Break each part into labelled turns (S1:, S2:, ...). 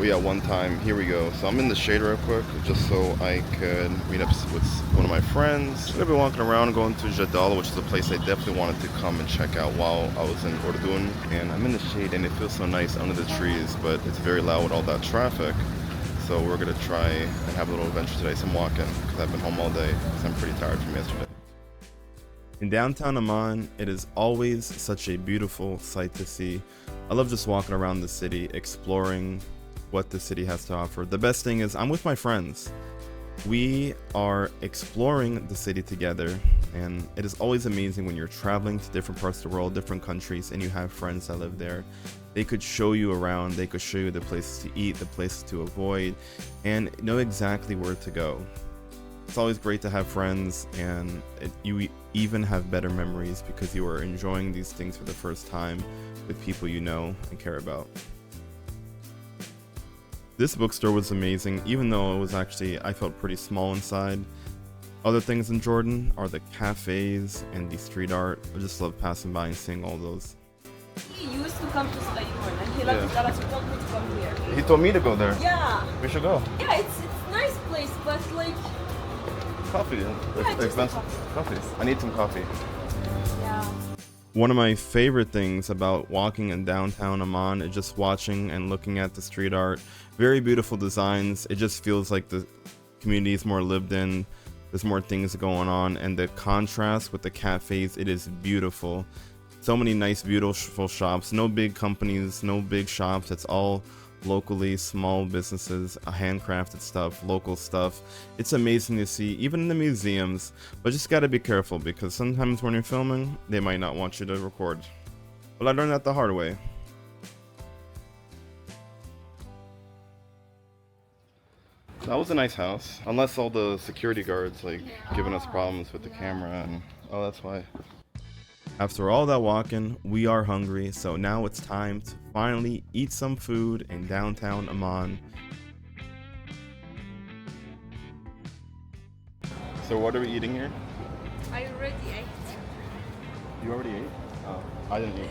S1: yeah, one time. Here we go. So I'm in the shade real quick, just so I could meet up with one of my friends. I've been walking around, going to Jadal, which is a place I definitely wanted to come and check out while I was in Ordun. And I'm in the shade, and it feels so nice under the trees, but it's very loud with all that traffic. So we're gonna try and have a little adventure today. So I'm walking because I've been home all day because I'm pretty tired from yesterday. In downtown Amman, it is always such a beautiful sight to see. I love just walking around the city, exploring what the city has to offer. The best thing is I'm with my friends. We are exploring the city together, and it is always amazing when you're traveling to different parts of the world, different countries, and you have friends that live there. They could show you around, they could show you the places to eat, the places to avoid, and know exactly where to go. It's always great to have friends, and you even have better memories because you are enjoying these things for the first time with people you know and care about. This bookstore was amazing, even though it was actually, I felt pretty small inside. Other things in Jordan are the cafes and the street art. I just love passing by and seeing all those.
S2: He used to come to Syrian and he left Dallas. He told me to come here.
S1: He told me to go there.
S2: Yeah.
S1: We should go.
S2: Yeah, it's a nice place, but like...
S1: Coffee.
S2: Yeah,
S1: Expensive coffee. I need some coffee.
S2: Yeah.
S1: One of my favorite things about walking in downtown Amman is just watching and looking at the street art. Very beautiful designs. It just feels like the community is more lived in. There's more things going on, and the contrast with the cafes, it is beautiful. So many nice, beautiful shops. No big companies, no big shops. It's all locally, small businesses, handcrafted stuff, local stuff. It's amazing to see, even in the museums, but just gotta be careful because sometimes when you're filming, they might not want you to record. But I learned that the hard way. That was a nice house, unless all the security guards giving us problems with the camera, and oh, that's why. After all that walking, we are hungry, so now it's time to finally eat some food in downtown Amman. So what are we eating here?
S2: I already ate.
S1: You already ate? Oh, I didn't eat.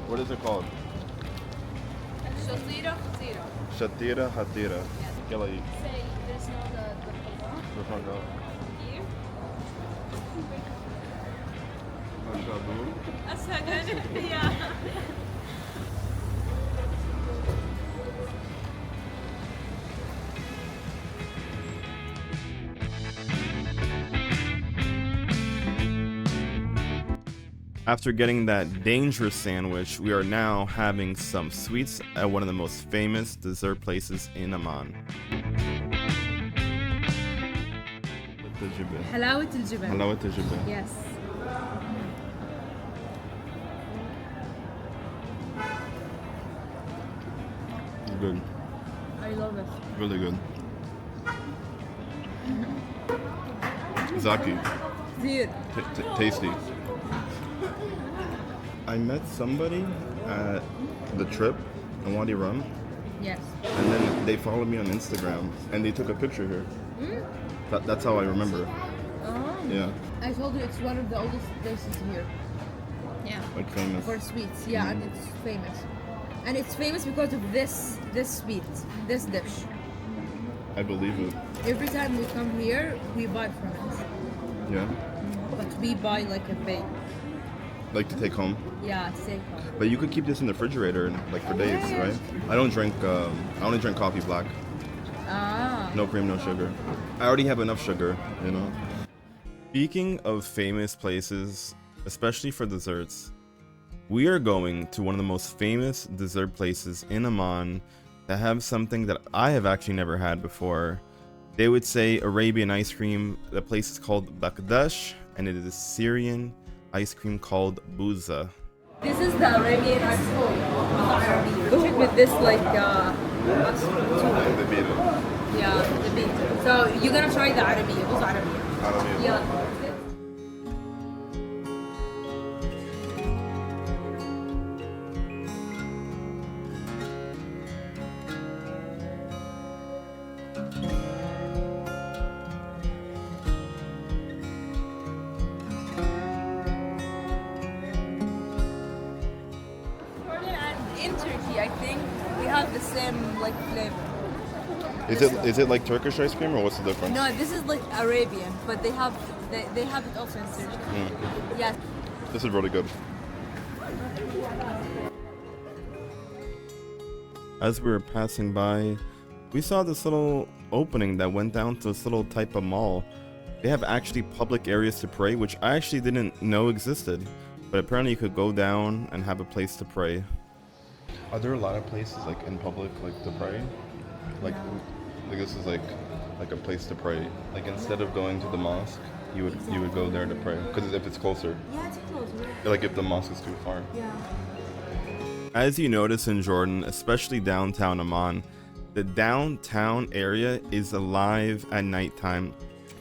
S1: What is it called?
S2: Shatira, Hatira.
S1: Shatira Hatira. Yalla eat.
S2: Say, there's no the
S1: The front door.
S2: here.
S1: Ashhadu.
S2: Yeah.
S1: After getting that dangerous sandwich, we are now having some sweets at one of the most famous dessert places in Amman.
S2: Halawet El Jibn.
S1: Halawet El Jibn.
S2: Yes.
S1: Good.
S2: I love it.
S1: Really good. Zaki.
S2: Dude.
S1: Tasty. I met somebody at the trip in Wadi Rum,
S2: Yes.
S1: and then they followed me on Instagram, and they took a picture here. That's how I remember.
S2: Oh.
S1: Yeah,
S3: I told you it's one of the oldest places here
S2: Yeah.
S1: like famous.
S3: for sweets. Yeah, and it's famous. And it's famous because of this sweet, this dish.
S1: I believe it.
S3: Every time we come here, we buy from it.
S1: Yeah,
S3: But we buy like a big,
S1: like to take home.
S3: yeah, steak.
S1: But you could keep this in the refrigerator like for days, right? I don't drink. I only drink coffee black.
S3: Ah.
S1: No cream, no sugar. I already have enough sugar, you know. Speaking of famous places, especially for desserts, we are going to one of the most famous dessert places in Amman that have something that I have actually never had before. They would say Arabian ice cream. The place is called Bakdash, and it is Syrian ice cream called Booza.
S2: This is the Arabian ice cream with this like
S1: The beat.
S2: yeah, the beat. So you're gonna try the Arabian. Who's Arabian? Yeah. In Turkey, I think we have the
S3: same like flavor.
S1: Is it like Turkish ice cream or what's the difference?
S3: No, this is like Arabian, but they have it also in Syria. Yes.
S1: This is really good. As we were passing by, we saw this little opening that went down to this little type of mall. They have actually public areas to pray, which I actually didn't know existed. But apparently you could go down and have a place to pray. Are there a lot of places like in public like to pray? Like this is like a place to pray. Like instead of going to the mosque, you would go there to pray. Because if it's closer.
S3: Yeah, it's closer.
S1: Like if the mosque is too far.
S3: Yeah.
S1: As you notice in Jordan, especially downtown Amman, the downtown area is alive at nighttime.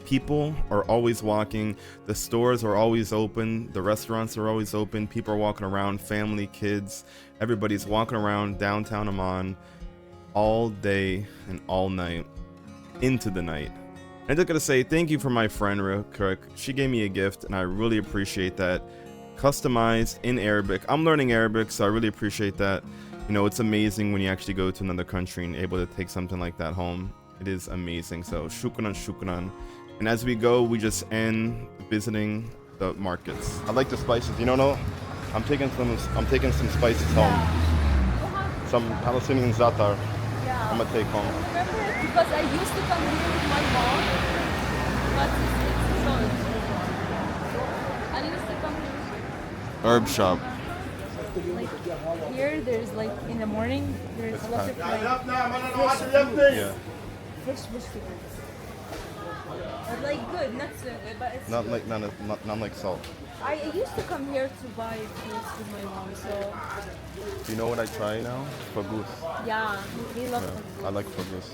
S1: People are always walking, the stores are always open, the restaurants are always open, people are walking around, family, kids, everybody's walking around downtown Amman all day and all night, into the night. I just gotta say thank you for my friend real quick. She gave me a gift and I really appreciate that. Customized in Arabic. I'm learning Arabic, so I really appreciate that. You know, it's amazing when you actually go to another country and able to take something like that home. It is amazing. So shukran, shukran. And as we go, we just end visiting the markets. I like the spices. You know, no, I'm taking some spices home. Some Palestinian za'atar.
S3: Yeah.
S1: I'm gonna take home.
S3: Remember it because I used to come here with my mom, but it's closed. I used to come here.
S1: Herb shop.
S3: Like here, there's like in the morning, there's a lot of like
S1: Yeah.
S3: fish vegetables. But like good, not so good, but it's
S1: Not
S3: good.
S1: like not like salt.
S3: I used to come here to buy fruits with my mom, so
S1: You know what I try now? Fagus.
S3: yeah, we love
S1: Yeah, I like fagus.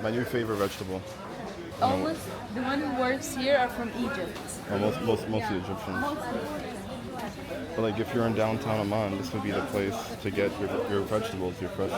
S1: My new favorite vegetable.
S3: almost the one who works here are from Egypt.
S1: Mostly Egyptian.
S3: Mostly.
S1: But like if you're in downtown Amman, this would be the place to get your vegetables, your fresh.